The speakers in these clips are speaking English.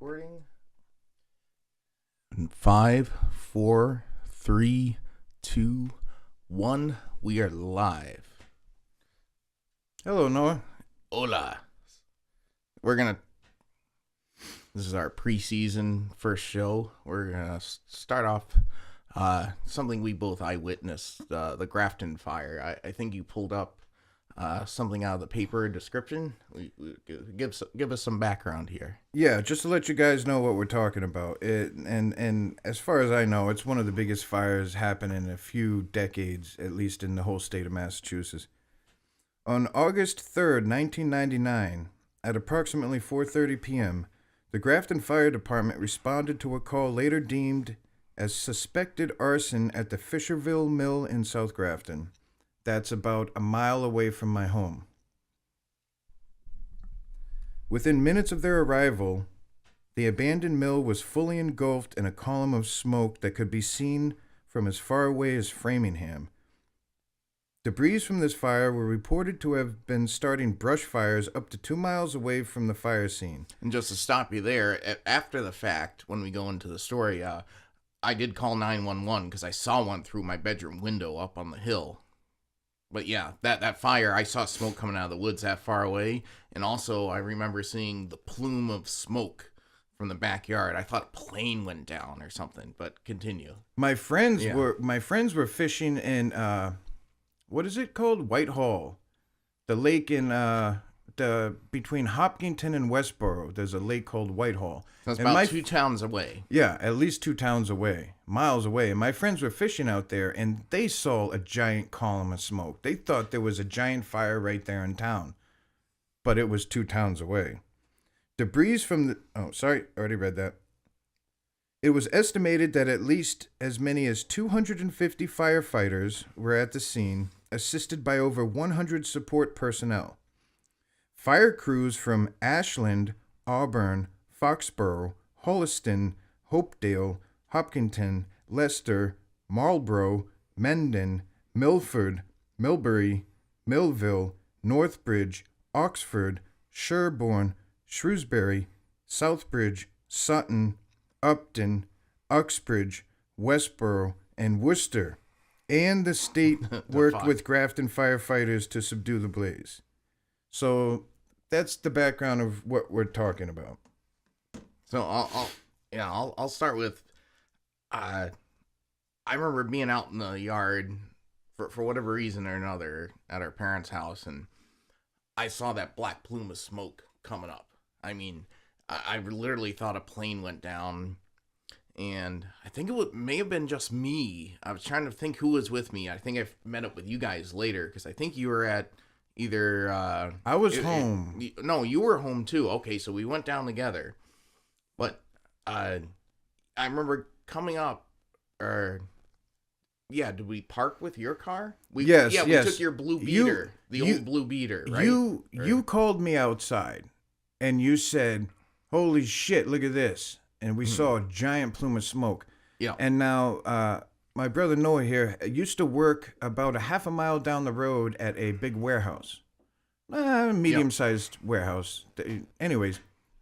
Recording. 5, 4, 3, 2, 1. We are live. Hello, Noah. Hola. This is our preseason first show. We're gonna start off something we both eyewitnessed, the Grafton Fire. I think you pulled up something out of the paper description. Give us some background here. Yeah, just to let you guys know what we're talking about. And as far as I know, it's one of the biggest fires happened in a few decades, at least in the whole state of Massachusetts. On August 3rd, 1999, at approximately 4:30 p.m., the Grafton Fire Department responded to a call later deemed as suspected arson at the Fisherville Mill in South Grafton. That's about a mile away from my home. Within minutes of their arrival, the abandoned mill was fully engulfed in a column of smoke that could be seen from as far away as Framingham. Debris from this fire were reported to have been starting brush fires up to 2 miles away from the fire scene. And just to stop you there, after the fact, when we go into the story, I did call 911 because I saw one through my bedroom window up on the hill. But yeah, that fire, I saw smoke coming out of the woods that far away. And also, I remember seeing the plume of smoke from the backyard. I thought a plane went down or something, but continue. My friends were fishing in what is it called? Whitehall. The lake in between Hopkinton and Westboro. There's a lake called Whitehall. That's about 2 towns away. Yeah, at least 2 towns away, miles away. And my friends were fishing out there, and they saw a giant column of smoke. They thought there was a giant fire right there in town, but it was 2 towns away. Debris from the... Oh, sorry, already read that. It was estimated that at least as many as 250 firefighters were at the scene, assisted by over 100 support personnel. Fire crews from Ashland, Auburn, Foxborough, Holliston, Hopedale, Hopkinton, Leicester, Marlborough, Mendon, Milford, Millbury, Millville, Northbridge, Oxford, Sherborne, Shrewsbury, Southbridge, Sutton, Upton, Uxbridge, Westboro, and Worcester, and the state worked with Grafton firefighters to subdue the blaze. So that's the background of what we're talking about. So I'll start with I remember being out in the yard for whatever reason or another at our parents' house, and I saw that black plume of smoke coming up. I mean, I literally thought a plane went down, and I think may have been just me. I was trying to think who was with me. I think I met up with you guys later because I think you were at either... I was home. No, you were home too. Okay, so we went down together. But I remember coming up, did we park with your car? Yes. We took your blue beater, old blue beater, right? You called me outside, and you said, "Holy shit, look at this." And we saw a giant plume of smoke. Yeah. And now, my brother Noah here used to work about a half a mile down the road at a big warehouse. Medium-sized warehouse. Anyways,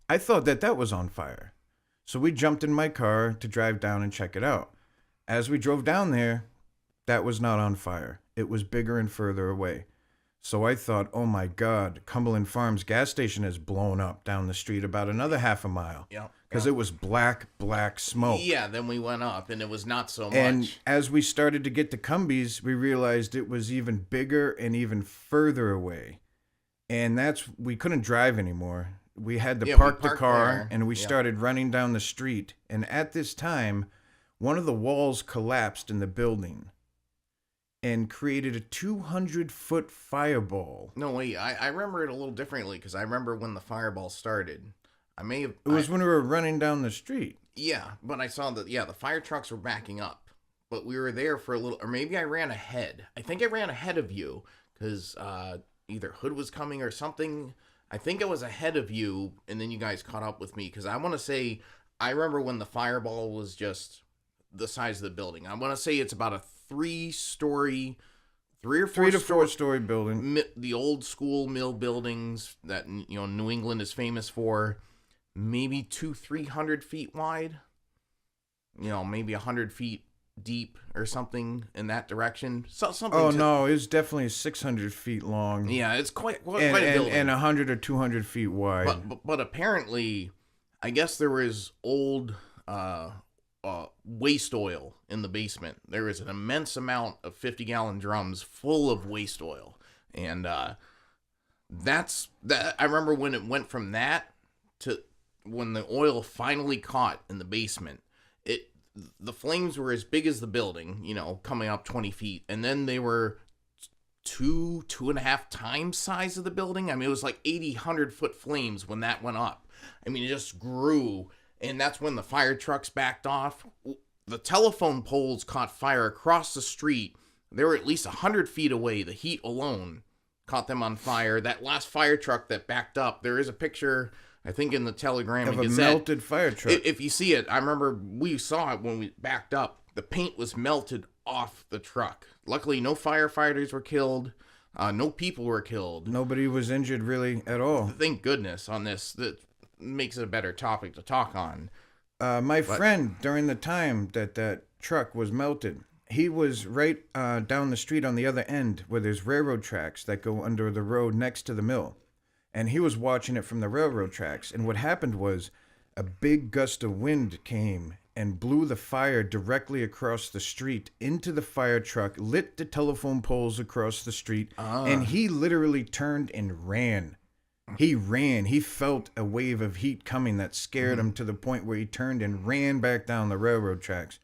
I thought that was on fire. So we jumped in my car to drive down and check it out. As we drove down there, that was not on fire. It was bigger and further away. So I thought, oh my God, Cumberland Farms gas station has blown up down the street about another half a mile. Yeah. Because it was black smoke. Yeah, then we went up, and it was not so much. And as we started to get to Cumbies, we realized it was even bigger and even further away. And we couldn't drive anymore. We had to park the car, there, and we started running down the street. And at this time, one of the walls collapsed in the building and created a 200-foot fireball. No, wait, I remember it a little differently, because I remember when the fireball started. It was when we were running down the street. Yeah, but I saw the fire trucks were backing up. But we were there for a little, or maybe I ran ahead. I think I ran ahead of you, because either Hood was coming or something. I think I was ahead of you, and then you guys caught up with me, because I want to say, I remember when the fireball was just the size of the building. I want to say it's about a 3-story, 3 or 4 3 to 4 story building. The old school mill buildings that New England is famous for. maybe 300 feet wide. Maybe 100 feet deep or something in that direction. So something. Oh no, it's definitely 600 feet long. Yeah, it's quite a and, building. And 100 or 200 feet wide. But apparently, I guess there was old waste oil in the basement. There was an immense amount of 50-gallon drums full of waste oil, and that's that. I remember when it went from that to when the oil finally caught in the basement. The flames were as big as the building, coming up 20 feet. And then they were 2.5 times size of the building. I mean, it was like 100 foot flames when that went up. I mean, it just grew. And that's when the fire trucks backed off. The telephone poles caught fire across the street. They were at least 100 feet away. The heat alone caught them on fire. That last fire truck that backed up, there is a picture, I think, in the Telegram of and a Gazette. melted fire truck. If you see it, I remember we saw it when we backed up. The paint was melted off the truck. Luckily, no firefighters were killed. No people were killed. Nobody was injured really at all. Thank goodness on this. That makes it a better topic to talk on. My friend, during the time that truck was melted, he was right down the street on the other end where there's railroad tracks that go under the road next to the mill. And he was watching it from the railroad tracks. And what happened was a big gust of wind came and blew the fire directly across the street into the fire truck, lit the telephone poles across the street, and he literally turned and ran. He ran. He felt a wave of heat coming that scared him to the point where he turned and ran back down the railroad tracks.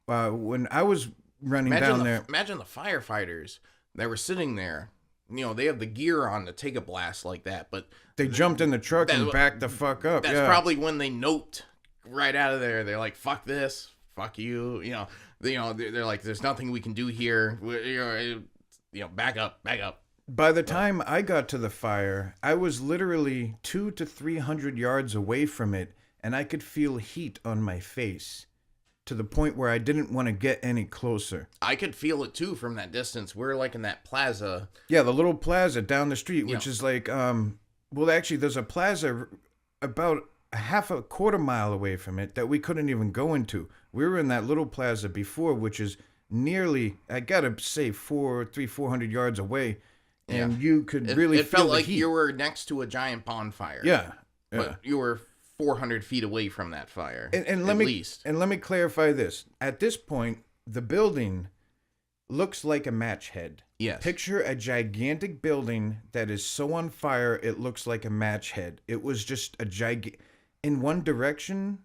When I was running down there... Imagine the firefighters that were sitting there. They have the gear on to take a blast like that, but... They jumped in the truck and backed the fuck up. That's probably when they noped right out of there. They're like, fuck this, fuck you. They're like, there's nothing we can do here. Back up. By the time I got to the fire, I was literally 200 to 300 yards away from it, and I could feel heat on my face. To the point where I didn't want to get any closer. I could feel it too from that distance. We're like in that plaza. Yeah, the little plaza down the street, which is like, actually, there's a plaza about a quarter mile away from it that we couldn't even go into. We were in that little plaza before, which is nearly, I gotta say, 400 yards away, and you could really feel the heat. It felt like you were next to a giant bonfire. Yeah. But you were 400 feet away from that fire, and at least. And let me clarify this. At this point, the building looks like a match head. Yes. Picture a gigantic building that is so on fire, it looks like a match head. It was just in one direction,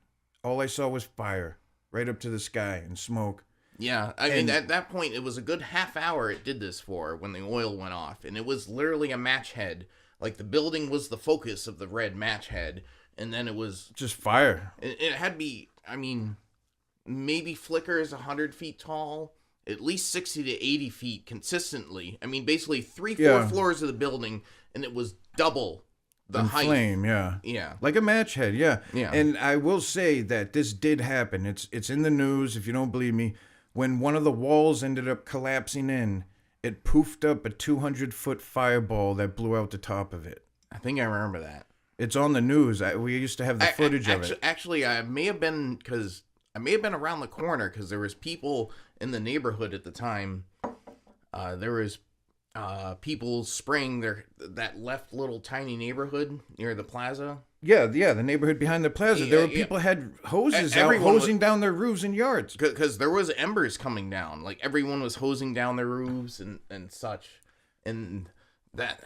all I saw was fire, right up to the sky, and smoke. Yeah, I mean, at that point, it was a good half hour it did this for when the oil went off, and it was literally a match head. Like, the building was the focus of the red match head. And then it was... just fire. It had to be, maybe flickers 100 feet tall, at least 60 to 80 feet consistently. I mean, basically 3-4 floors of the building, and it was double the height. Flame, yeah. Yeah. Like a match head, yeah. Yeah. And I will say that this did happen. It's in the news, if you don't believe me. When one of the walls ended up collapsing in, it poofed up a 200-foot fireball that blew out the top of it. I think I remember that. It's on the news. We used to have the footage of it. Actually, I may have been around the corner because there was people in the neighborhood at the time. There was people spraying that left little tiny neighborhood near the plaza. Yeah, the neighborhood behind the plaza. There were people had hoses out, hosing down their roofs and yards. Because there was embers coming down. Like, everyone was hosing down their roofs and such. And that...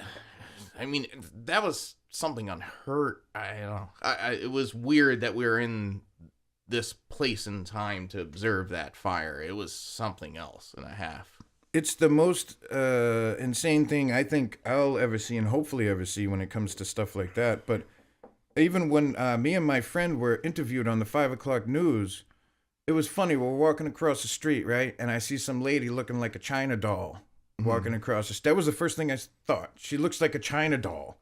that was something unheard. I don't know. It was weird that we were in this place and time to observe that fire. It was something else and a half. It's the most insane thing I think I'll ever see and hopefully ever see when it comes to stuff like that. But even when me and my friend were interviewed on the 5 o'clock news, it was funny. We're walking across the street, right? And I see some lady looking like a China doll. Walking across the street. That was the first thing I thought. She looks like a China doll.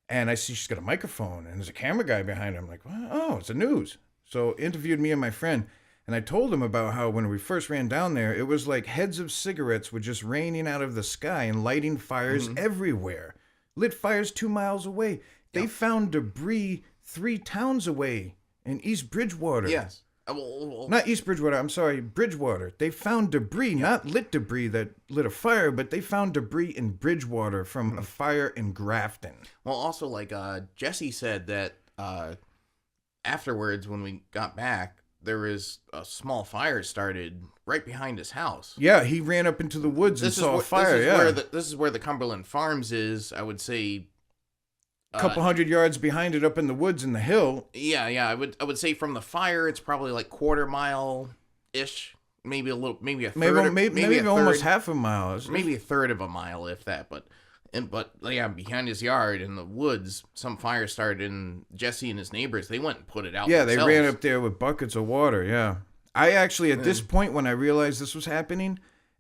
And I see she's got a microphone and there's a camera guy behind her. I'm like, oh, it's the news. So interviewed me and my friend. And I told him about how when we first ran down there, it was like heads of cigarettes were just raining out of the sky and lighting fires everywhere. Lit fires 2 miles away. They found debris 3 towns away in East Bridgewater. Yes. Not East Bridgewater, I'm sorry, Bridgewater. They found debris, not lit debris that lit a fire, but they found debris in Bridgewater from a fire in Grafton. Well, also, like, Jesse said that afterwards, when we got back, there was a small fire started right behind his house. Yeah, he ran up into the woods and saw a fire, This is where the Cumberland Farms is, I would say. A couple hundred yards behind it up in the woods in the hill. Yeah, I would say from the fire, it's probably like quarter mile-ish, maybe a third. Maybe almost half a mile. Maybe a third of a mile, if that, but behind his yard in the woods, some fire started, and Jesse and his neighbors, they went and put it out. Yeah, themselves. they ran up there with buckets of water. Yeah, I actually at this point when I realized this was happening,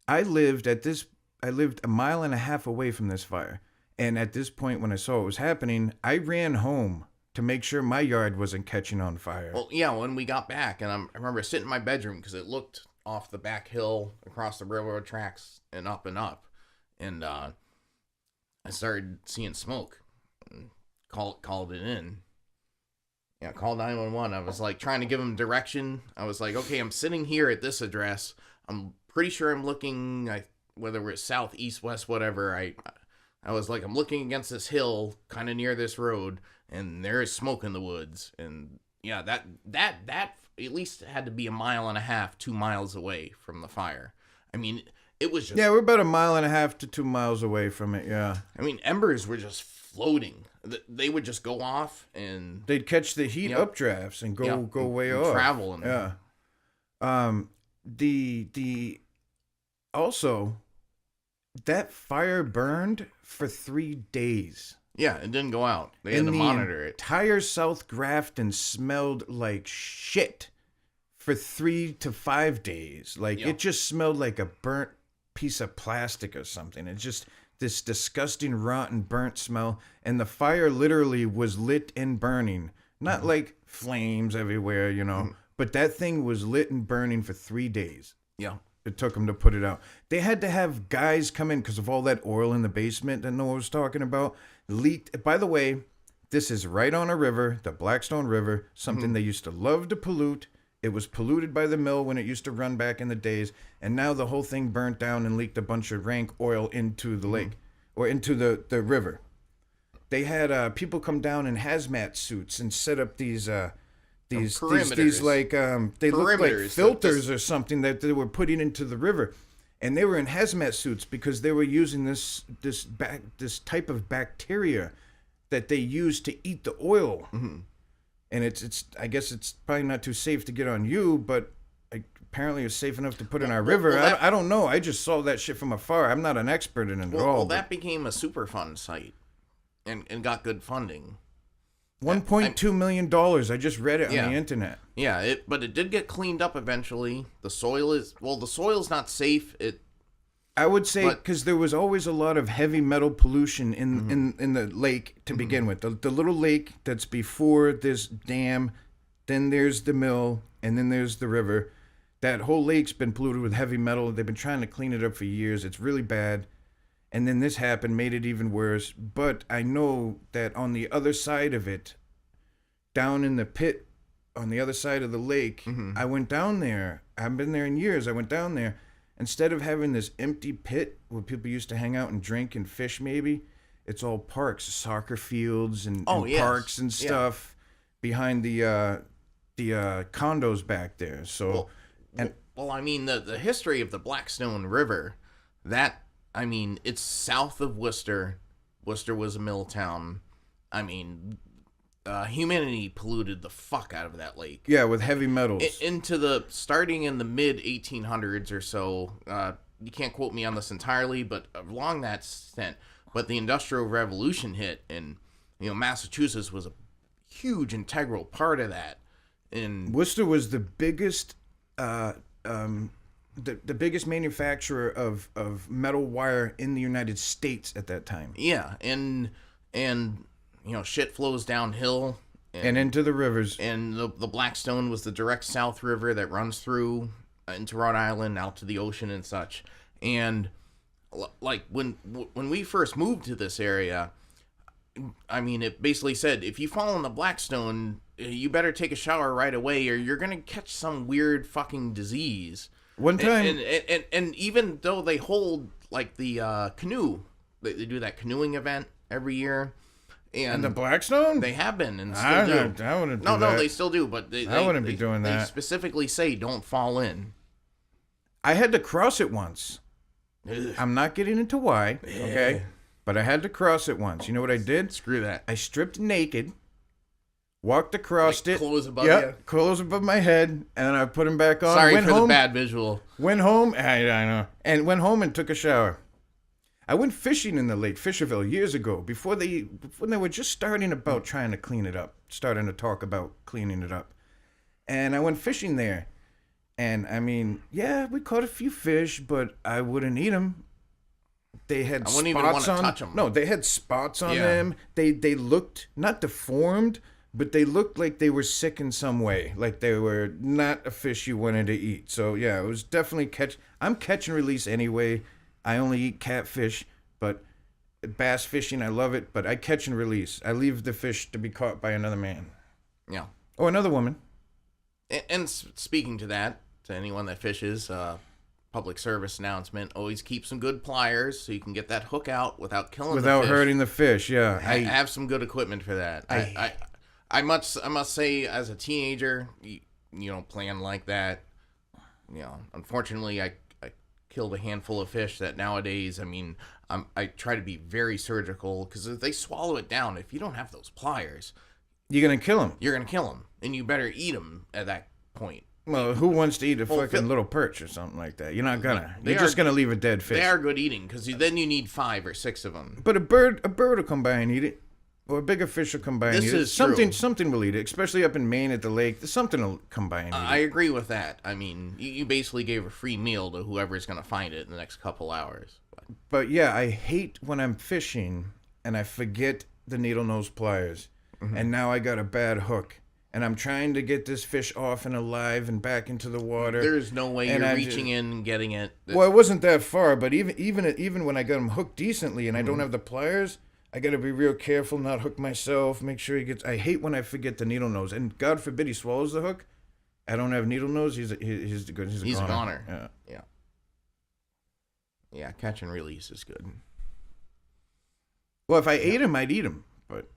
I lived a mile and a half away from this fire, and at this point when I saw it was happening, I ran home to make sure my yard wasn't catching on fire. Well, yeah, when we got back, and I remember sitting in my bedroom because it looked off the back hill across the railroad tracks and up, and I started seeing smoke. And called it in. Yeah, called 911. I was like trying to give him direction. I was like, okay, I'm sitting here at this address. I'm pretty sure I'm looking, whether we're south, east, west, whatever. I was like, I'm looking against this hill, kind of near this road, and there is smoke in the woods. And yeah, that at least had to be a mile and a half, 2 miles away from the fire. I mean, it was just... Yeah, we're about a mile and a half to 2 miles away from it, yeah. I mean, embers were just floating. They would just go off and... They'd catch the heat updrafts and go way off. Travel. And yeah. Also, that fire burned for 3 days. Yeah, it didn't go out. They had to monitor it. Entire South Grafton smelled like shit for 3 to 5 days. Like, it just smelled like a burnt piece of plastic or something. It's just this disgusting, rotten, burnt smell. And the fire literally was lit and burning. Not like flames everywhere, but that thing was lit and burning for 3 days. Yeah. It took them to put it out. They had to have guys come in because of all that oil in the basement that Noah was talking about. Leaked. By the way, this is right on a river, the Blackstone River, something they used to love to pollute. It was polluted by the mill when it used to run back in the days, and now the whole thing burnt down and leaked a bunch of rank oil into the lake or into the river. They had people come down in hazmat suits and set up these like they look like filters or something that they were putting into the river, and they were in hazmat suits because they were using this type of bacteria that they use to eat the oil. And it's I guess it's probably not too safe to get on you, but apparently it's safe enough to put in our river. I don't know. I just saw that shit from afar. I'm not an expert in it at all. Well, that became a Superfund site and got good funding. $1.2 million. I just read it on the internet. Yeah, but it did get cleaned up eventually. The soil's not safe. I would say because there was always a lot of heavy metal pollution in the lake to begin with. The little lake that's before this dam, then there's the mill, and then there's the river. That whole lake's been polluted with heavy metal. They've been trying to clean it up for years. It's really bad. And then this happened, made it even worse. But I know that on the other side of it, down in the pit, on the other side of the lake, I went down there. I haven't been there in years. I went down there. Instead of having this empty pit where people used to hang out and drink and fish maybe, it's all parks, soccer fields and parks and stuff behind the condos back there. So, I mean, the history of the Blackstone River, it's south of Worcester. Worcester was a mill town. I mean, humanity polluted the fuck out of that lake. Yeah, with heavy metals. Starting in the mid 1800s or so. You can't quote me on this entirely, but along that extent. But the Industrial Revolution hit, and Massachusetts was a huge integral part of that. And Worcester was the biggest, the biggest manufacturer of metal wire in the United States at that time. Yeah, and shit flows downhill. And into the rivers. And the Blackstone was the direct south river that runs through into Rhode Island, out to the ocean and such. And like when we first moved to this area, I mean, it basically said, if you fall in the Blackstone, you better take a shower right away or you're going to catch some weird fucking disease. One time... And even though they hold, like, the canoe, they do that canoeing event every year. And the Blackstone? They have been and still do. I wouldn't do no, that. No, they still do, but I wouldn't be doing that. They specifically say don't fall in. I had to cross it once. Ugh. I'm not getting into why, okay? But I had to cross it once. You know what I did? Screw that. I stripped naked, walked across like it. Clothes above you? Clothes above my head, and I put them back on. Sorry went for home, the bad visual. Went home, I know. And went home and took a shower. I went fishing in the lake, Fisherville, years ago, when they were just starting about trying to clean it up, starting to talk about cleaning it up. And I went fishing there. And, I mean, yeah, we caught a few fish, but I wouldn't eat them. They had I spots wouldn't even want to on touch them. No, they had spots on them. They looked, not deformed, but they looked like they were sick in some way. Like they were not a fish you wanted to eat. So, yeah, it was definitely I'm catch and release anyway. I only eat catfish, but bass fishing, I love it, but I catch and release. I leave the fish to be caught by another man. Yeah. Or another woman. And speaking to that, to anyone that fishes, public service announcement, always keep some good pliers so you can get that hook out without killing the fish. Without hurting the fish, yeah. I have some good equipment for that. I must say, as a teenager, you don't plan like that. You know, unfortunately, I killed a handful of fish that nowadays, I mean, I try to be very surgical because if they swallow it down, if you don't have those pliers, you're going to kill them. You're going to kill them, and you better eat them at that point. Well, who wants to eat a fucking little perch or something like that? You're not gonna. You're just gonna leave a dead fish. They are good eating because then you need 5 or 6 of them. But a bird will come by and eat it, or a bigger fish will come by and eat it. Something will eat it, especially up in Maine at the lake. Something will come by and eat it. I agree with that. I mean, you basically gave a free meal to whoever's gonna find it in the next couple hours. But yeah, I hate when I'm fishing and I forget the needle nose pliers, and now I got a bad hook. And I'm trying to get this fish off and alive and back into the water. There's no way you're reaching in and getting it. Well, it wasn't that far, but even when I got him hooked decently and I don't have the pliers, I got to be real careful, not hook myself, make sure he gets... I hate when I forget the needle nose. And God forbid he swallows the hook. I don't have needle nose. He's a goner. Yeah, catch and release is good. Well, if I ate him, I'd eat him, but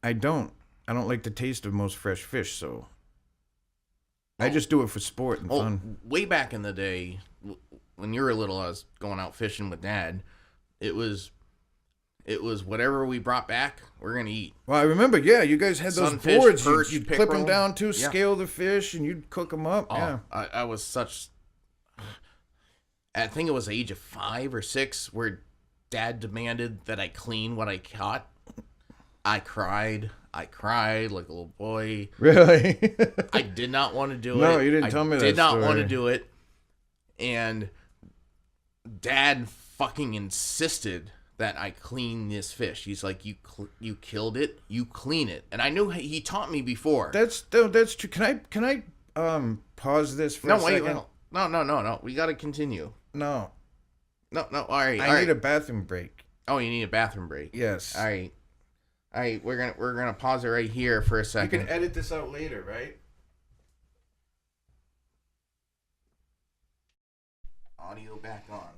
I don't. I don't like the taste of most fresh fish, so I just do it for sport and fun. Way back in the day, when you were little, I was going out fishing with Dad. It was whatever we brought back, we're gonna eat. Well, I remember, you guys had those Sunfish, boards. perch, you'd pickerel. clip them down to scale the fish, and you'd cook them up. Oh, I was such... I think it was the age of 5 or 6 where Dad demanded that I clean what I caught. I cried like a little boy. Really? I did not want to do it. No, you didn't tell me that I did not story. want to do it. And Dad fucking insisted that I clean this fish. He's like, you killed it, you clean it. And I knew he taught me before. That's true. Can I pause this for a second? Wait. No. We got to continue. No. All right. I need a bathroom break. Oh, you need a bathroom break. Yes. All right, we're gonna pause it right here for a second. You can edit this out later, right? Audio back on.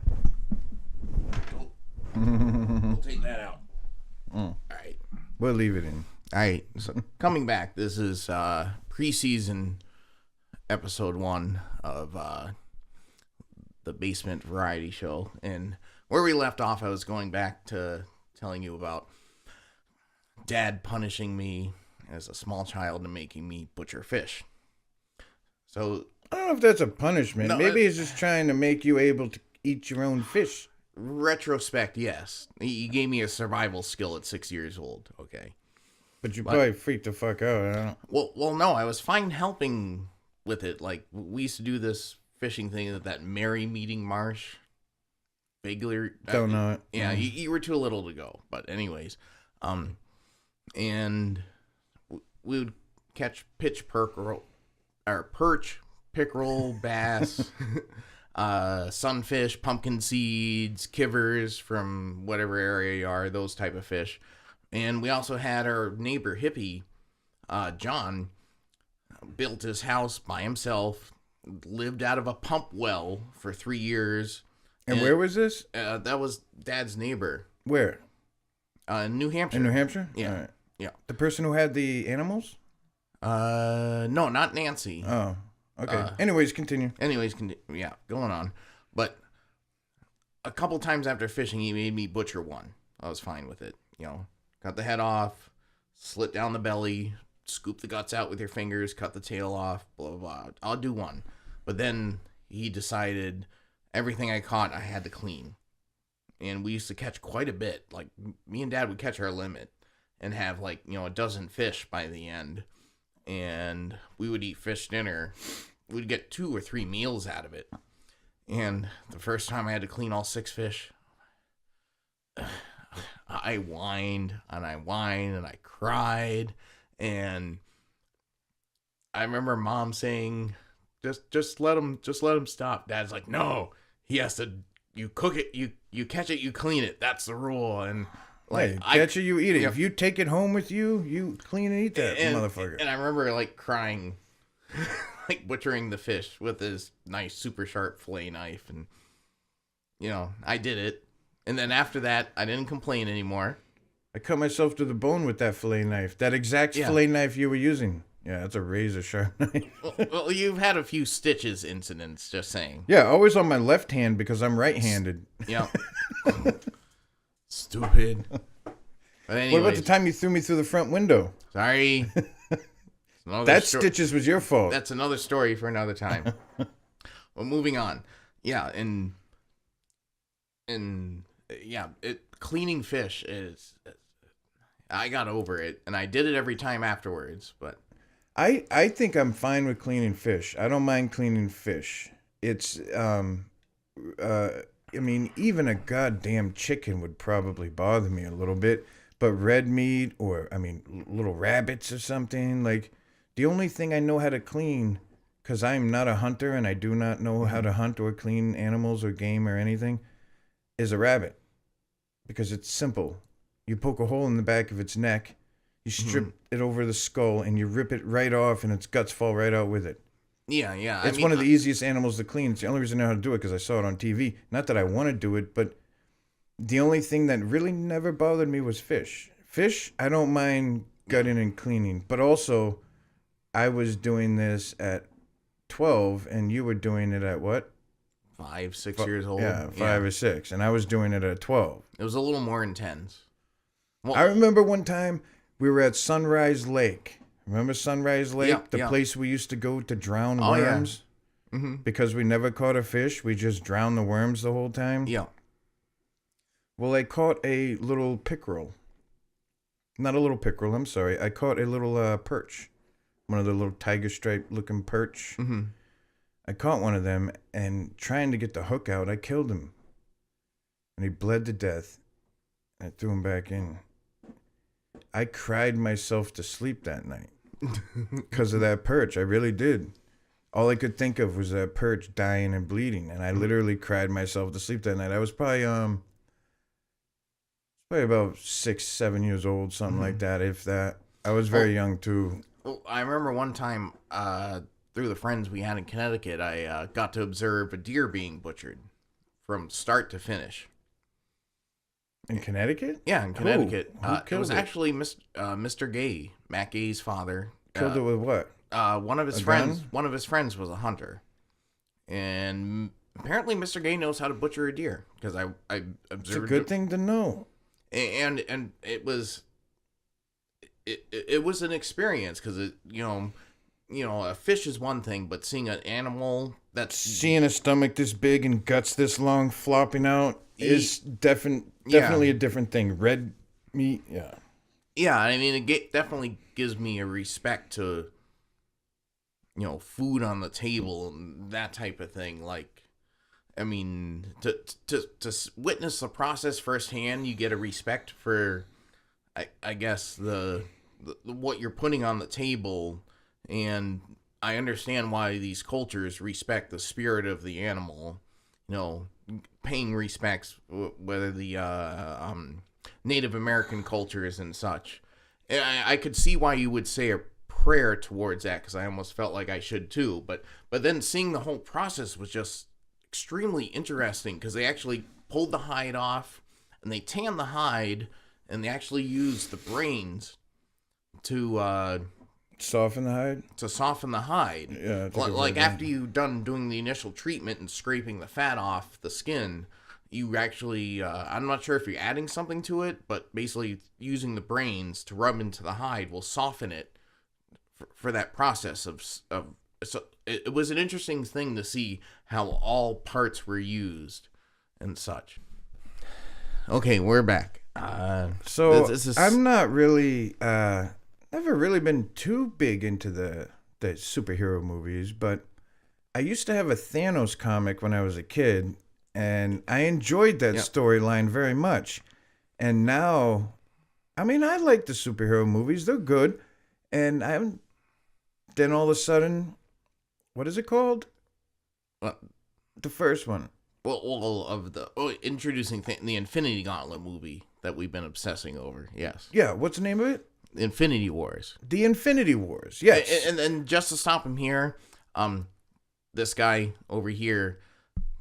We'll take that out. All right. We'll leave it in. All right. So coming back, this is preseason episode 1 of the Basement Variety Show, and where we left off, I was going back to telling you about Dad punishing me as a small child and making me butcher fish. So I don't know if that's a punishment. No, Maybe he's just trying to make you able to eat your own fish. Retrospect, yes. He gave me a survival skill at 6 years old. Okay. But you probably freaked the fuck out. I don't... Well, no, I was fine helping with it. Like, we used to do this fishing thing at that Merry Meeting Marsh. Vaguely. Don't know it. Yeah, you were too little to go. But anyways, and we would catch perch, pickerel, bass, sunfish, pumpkin seeds, kivers from whatever area you are, those type of fish. And we also had our neighbor hippie, John, built his house by himself, lived out of a pump well for 3 years. And where was this? That was Dad's neighbor. Where? New Hampshire. In New Hampshire? Yeah. All right. Yeah. The person who had the animals? No, not Nancy. Oh, okay. Anyways, continue. Going on. But a couple times after fishing, he made me butcher one. I was fine with it. Cut the head off, slit down the belly, scoop the guts out with your fingers, cut the tail off, blah, blah, blah. I'll do one. But then he decided everything I caught, I had to clean. And we used to catch quite a bit. Like, me and Dad would catch our limit and have, like, a dozen fish by the end. And we would eat fish dinner. We'd get 2 or 3 meals out of it. And the first time I had to clean all 6 fish, I whined and I cried. And I remember Mom saying, just let him stop. Dad's like, no, he has to, you cook it, you catch it, you clean it. That's the rule. And like, catch it, you eat it. If you take it home with you, you clean and eat that motherfucker. And I remember like crying, like butchering the fish with this nice, super sharp fillet knife. And, I did it. And then after that, I didn't complain anymore. I cut myself to the bone with that fillet knife. That exact fillet knife you were using. Yeah, that's a razor sharp knife. Well, you've had a few stitches incidents, just saying. Yeah, always on my left hand because I'm right-handed. Yeah. Stupid. But anyways, what about the time you threw me through the front window? Sorry. That stitches was your fault. That's another story for another time. Well, moving on. Yeah, cleaning fish is, I got over it, and I did it every time afterwards, but I think I'm fine with cleaning fish. I don't mind cleaning fish. It's even a goddamn chicken would probably bother me a little bit, but red meat or little rabbits or something, like the only thing I know how to clean, because I'm not a hunter and I do not know how to hunt or clean animals or game or anything, is a rabbit. Because it's simple. You poke a hole in the back of its neck, you strip it over the skull, and you rip it right off, and its guts fall right out with it. Yeah. It's one of the easiest animals to clean. It's the only reason I know how to do it because I saw it on TV. Not that I want to do it, but the only thing that really never bothered me was fish. Fish, I don't mind gutting and cleaning. But also, I was doing this at 12, and you were doing it at what? 5, 6 years old. Yeah, 5 or 6. And I was doing it at 12. It was a little more intense. Well, I remember one time we were at Sunrise Lake. Remember Sunrise Lake? The place we used to go to drown worms? Yeah. Mm-hmm. Because we never caught a fish. We just drowned the worms the whole time? Yeah. Well, I caught a little pickerel. Not a little pickerel, I'm sorry. I caught a little perch. One of the little tiger stripe looking perch. Mm-hmm. I caught one of them, and trying to get the hook out, I killed him. And he bled to death. I threw him back in. I cried myself to sleep that night because of that perch. I really did. All I could think of was that perch dying and bleeding, and I literally cried myself to sleep that night. I was probably about 6, 7 years old, something like that, if that. I was very young too. Well, I remember one time through the friends we had in Connecticut, I got to observe a deer being butchered from start to finish. In Connecticut? Yeah, in Connecticut. Who killed it was actually Mr. Gay, Matt Gay's father. Killed it with what? One of his friends. Gun? One of his friends was a hunter, and apparently Mr. Gay knows how to butcher a deer because I observed. It's a good thing to know. And it was it was an experience because a fish is one thing, but seeing an animal seeing a stomach this big and guts this long flopping out is definitely a different thing. Red meat, yeah. Yeah, I mean, it definitely gives me a respect to, food on the table and that type of thing. Like, I mean, to witness the process firsthand, you get a respect for, I guess, the what you're putting on the table, and I understand why these cultures respect the spirit of the animal, paying respects, whether the Native American cultures and such. And I could see why you would say a prayer towards that, because I almost felt like I should too. But then seeing the whole process was just extremely interesting, because they actually pulled the hide off and they tanned the hide, and they actually used the brains to soften the hide. Yeah, like after you've done doing the initial treatment and scraping the fat off the skin, you actually I'm not sure if you're adding something to it, but basically using the brains to rub into the hide will soften it for that process of so it was an interesting thing to see how all parts were used and such. Okay, we're back. I'm not really never really been too big into the superhero movies, but I used to have a Thanos comic when I was a kid, and I enjoyed that storyline very much. And now, I mean, I like the superhero movies. They're good. And then all of a sudden, what is it called? The first one. Introducing the Infinity Gauntlet movie that we've been obsessing over. Yes. Yeah, what's the name of it? Infinity Wars. The Infinity Wars, yes. And just to stop him here, this guy over here,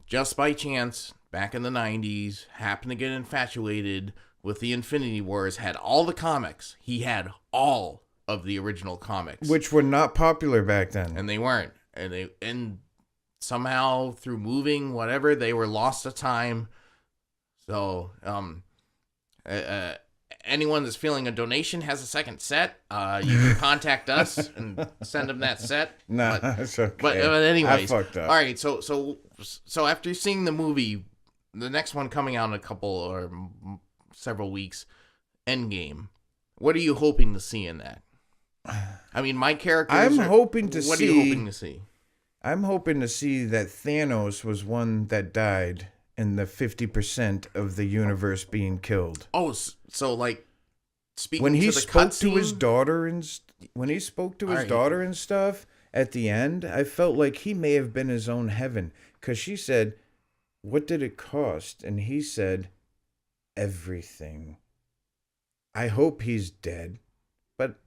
just by chance, back in the 90s, happened to get infatuated with the Infinity Wars, had all the comics. He had all of the original comics. Which were not popular back then. And they weren't. And somehow, through moving, whatever, they were lost to time. So, anyone that's feeling a donation has a second set. You can contact us and send them that set. No, it's okay. But anyways, I fucked up. All right. So after seeing the movie, the next one coming out in a couple or several weeks, Endgame. What are you hoping to see in that? I mean, my character. What are you hoping to see? I'm hoping to see that Thanos was one that died, and the 50% of the universe being killed. Oh, so like speaking when he to the spoke cutscene? to his daughter and daughter and stuff at the end, I felt like he may have been his own heaven, because she said, "What did it cost?" And he said, "Everything." I hope he's dead, but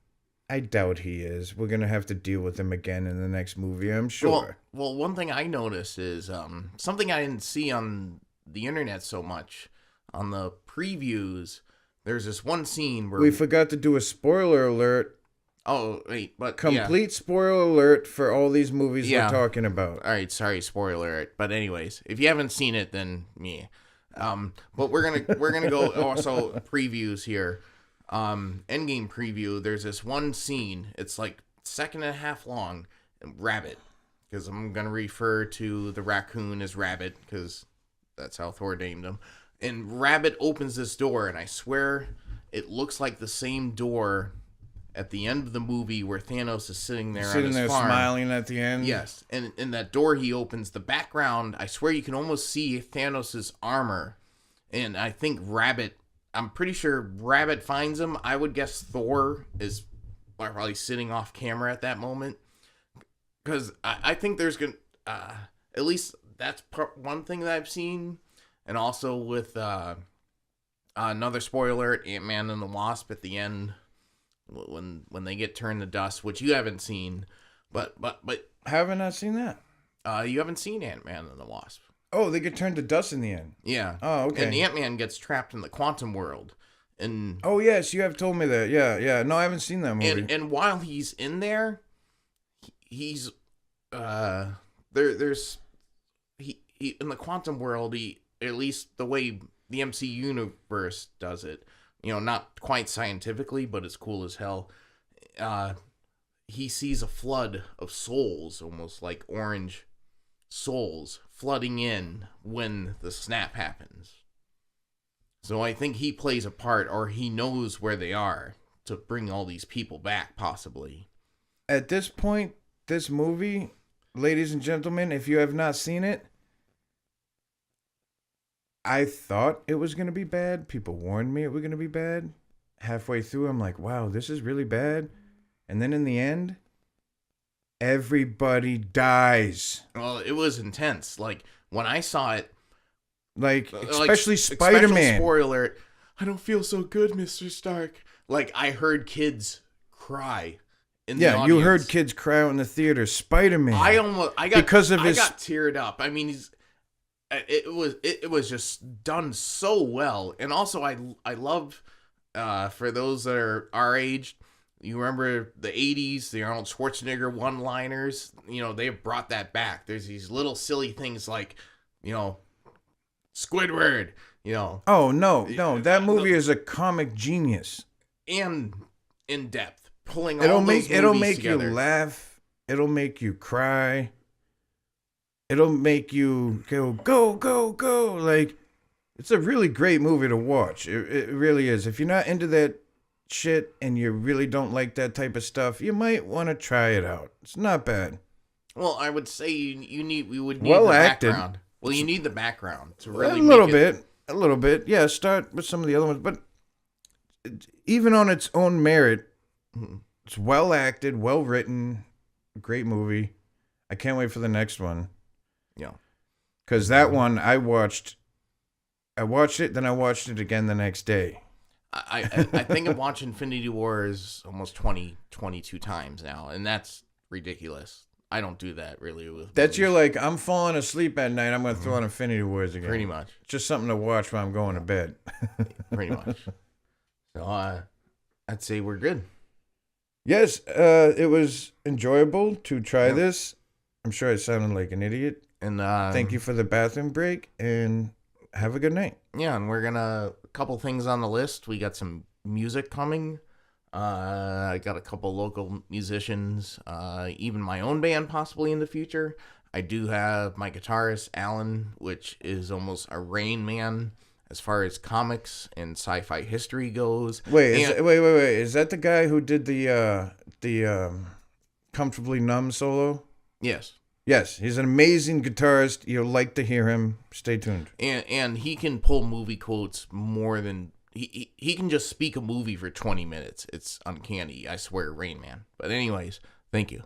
I doubt he is. We're gonna have to deal with him again in the next movie, I'm sure. Well, one thing I noticed is something I didn't see on the internet so much. On the previews, there's this one scene where we forgot to do a spoiler alert. Oh, wait, but complete spoiler alert for all these movies we're talking about. All right, sorry, spoiler alert. But anyways, if you haven't seen it, then me. But we're gonna go also previews here. Endgame preview. There's this one scene. It's like second and a half long. Rabbit, because I'm gonna refer to the raccoon as Rabbit because that's how Thor named him. And Rabbit opens this door, and I swear it looks like the same door at the end of the movie where Thanos is sitting there on his farm. Smiling at the end. Yes, and in that door he opens, the background, I swear you can almost see Thanos' armor. And I think I'm pretty sure Rabbit finds him. I would guess Thor is probably sitting off camera at that moment. Because I think there's going to, at least that's one thing that I've seen. And also with another spoiler, Ant-Man and the Wasp at the end, when they get turned to dust, which you haven't seen. But haven't I seen that? You haven't seen Ant-Man and the Wasp. Oh, they get turned to dust in the end. Yeah. Oh, okay. And Ant-Man gets trapped in the quantum world. And oh, yes, you have told me that. Yeah. No, I haven't seen that movie. And while he's in there, he's there's in the quantum world, at least the way the MC universe does it, not quite scientifically, but it's cool as hell. He sees a flood of souls, almost like orange souls, flooding in when the snap happens. So I think he plays a part, or he knows where they are to bring all these people back, possibly. At this point, this movie, ladies and gentlemen, if you have not seen it, I thought it was going to be bad. People warned me it was going to be bad. Halfway through, I'm like, wow, this is really bad. And then in the end, everybody dies. Well, it was intense. Like, when I saw it, especially Spider-Man. Spoiler alert, I don't feel so good, Mr. Stark. Like, I heard kids cry in the Yeah, audience. you heard kids cry out in the theater. Spider-Man. I got teared up. I mean, it was just done so well. And also, I love, for those that are our age, you remember the 80s, the Arnold Schwarzenegger one-liners, they have brought that back. There's these little silly things like, Squidward, Oh, no. That movie is a comic genius. And in depth, pulling it'll make together. You laugh. It'll make you cry. It'll make you go. Like, it's a really great movie to watch. It really is. If you're not into that shit and you really don't like that type of stuff, you might want to try it out. It's not bad. Well, I would say we would need well the acted. Background. Well, you need the background to really a little bit. Yeah, start with some of the other ones, but even on its own merit, it's well acted, well written, great movie. I can't wait for the next one. Yeah, because that one I watched it, then I watched it again the next day. I think I've watched Infinity Wars almost 22 times now, and that's ridiculous. I don't do that really with that's movies. You're like, I'm falling asleep at night, I'm going to throw on Infinity Wars again. Pretty much. Just something to watch while I'm going to bed. Pretty much. So I'd say we're good. Yes, it was enjoyable to try this. I'm sure I sounded like an idiot. And thank you for the bathroom break, and have a good night. Yeah, and we're a couple things on the list. We got some music coming. I got a couple local musicians, even my own band possibly in the future. I do have my guitarist, Alan, which is almost a Rain Man as far as comics and sci-fi history goes. Wait. Is that the guy who did the Comfortably Numb solo? Yes. Yes, he's an amazing guitarist. You'll like to hear him. Stay tuned. And he can pull movie quotes more than... He can just speak a movie for 20 minutes. It's uncanny, I swear, Rain Man. But anyways, thank you.